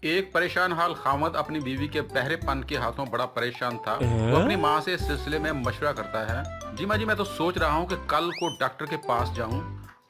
एक परेशान हाल खामद अपनी बीवी के बहरेपन के हाथों बड़ा परेशान था। वो अपनी माँ से इस सिलसिले में मशवरा करता है। जी माँ जी, मैं तो सोच रहा हूँ कि कल को डॉक्टर के पास जाऊँ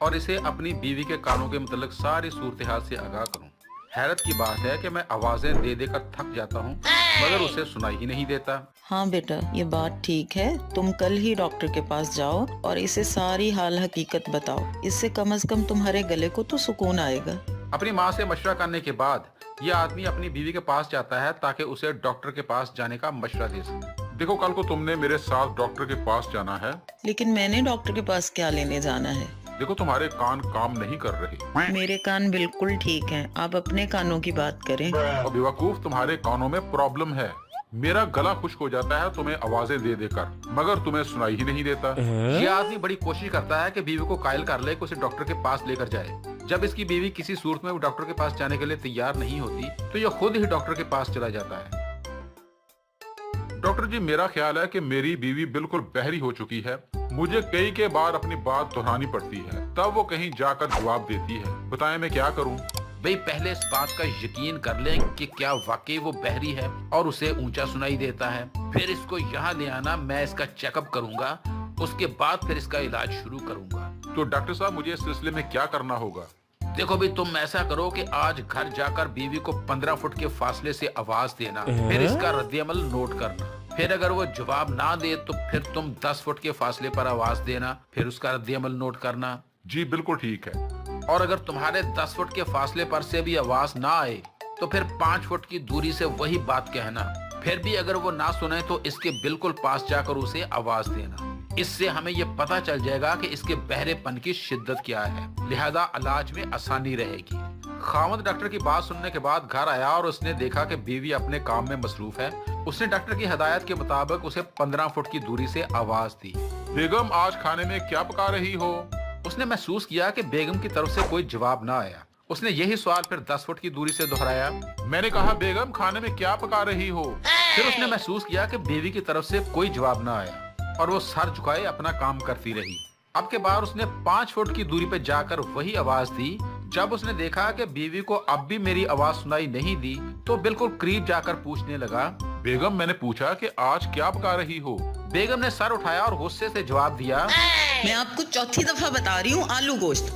और इसे अपनी बीवी के कानों के मतलब सारी सूरत हाल से आगाह करूँ। हैरत की बात है कि मैं आवाजें दे देकर थक जाता हूँ, मगर उसे सुनाई ही नहीं देता। हाँ बेटा, ये बात ठीक है। तुम कल ही डॉक्टर के पास जाओ और इसे सारी हाल हकीकत बताओ। इससे कम से कम तुम्हारे गले को तो सुकून आएगा। अपनी माँ से मशवरा करने के बाद यह आदमी अपनी बीवी के पास जाता है ताकि उसे डॉक्टर के पास जाने का मशवरा दे सके। देखो, कल को तुमने मेरे साथ डॉक्टर के पास जाना है। लेकिन मैंने डॉक्टर के पास क्या लेने जाना है? देखो, तुम्हारे कान काम नहीं कर रहे। मेरे कान बिल्कुल ठीक हैं। आप अपने कानों की बात करें। और बेवकूफ, तुम्हारे कानों में प्रॉब्लम है। मेरा गला खुश्क हो जाता है तुम्हें आवाजें दे देकर, मगर तुम्हें सुनाई ही नहीं देता। ये आदमी बड़ी कोशिश करता है कि बीवी को कायल कर ले कि उसे डॉक्टर के पास लेकर जाए। जब इसकी बीवी किसी सूरत में डॉक्टर के पास जाने के लिए तैयार नहीं होती तो यह खुद ही डॉक्टर के पास चला जाता है। डॉक्टर जी, मेरा ख्याल है कि मेरी बीवी बिल्कुल बहरी हो चुकी है। मुझे कई के बार अपनी बात दोहरानी पड़ती है, तब वो कहीं जाकर जवाब देती है। बताएं मैं क्या करूं? भाई, पहले इस बात का यकीन कर लें कि क्या वाकई वो बहरी है और उसे ऊंचा सुनाई देता है। फिर इसको यहाँ ले आना, मैं इसका चेकअप करूंगा। उसके बाद फिर इसका इलाज शुरू करूंगा। तो डॉक्टर साहब, मुझे इस सिलसिले में क्या करना होगा? देखो भाई, तुम ऐसा करो कि आज घर जाकर बीवी को 15 फुट के फासले से आवाज देना, फिर इसका रद्दअमल नोट करना। फिर अगर वो जवाब ना दे तो फिर तुम 10 फुट के फासले पर आवाज देना, फिर उसका रद्दअमल नोट करना। जी बिल्कुल ठीक है। और अगर तुम्हारे 10 फुट के फासले पर से भी आवाज ना आए तो फिर 5 फुट की दूरी से वही बात कहना। फिर भी अगर वो ना सुने तो इसके बिल्कुल पास जाकर उसे आवाज देना। इससे हमें ये पता चल जाएगा कि इसके बहरेपन की शिद्दत क्या है, लिहाजा इलाज में आसानी रहेगी। खामद डॉक्टर की बात सुनने के बाद घर आया और उसने देखा कि बीवी अपने काम में मसरूफ है। उसने डॉक्टर की हिदायत के मुताबिक उसे 15 फुट की दूरी से आवाज दी। बेगम, आज खाने में क्या पका रही हो? उसने महसूस किया कि बेगम की तरफ से कोई जवाब ना आया। उसने यही सवाल फिर 10 फुट की दूरी से दोहराया। मैंने कहा, बेगम खाने में क्या पका रही हो? फिर उसने महसूस किया कि बीवी की तरफ से कोई जवाब ना आया और वो सर झुकाए अपना काम करती रही। अब के बाद उसने 5 फुट की दूरी पे जाकर वही आवाज दी। जब उसने देखा कि बीवी को अब भी मेरी आवाज सुनाई नहीं दी तो बिल्कुल करीब जाकर पूछने लगा, बेगम मैंने पूछा कि आज क्या पका रही हो? बेगम ने सर उठाया और गुस्से से जवाब दिया, मैं आपको चौथी दफा बता रही हूँ, आलू गोश्त।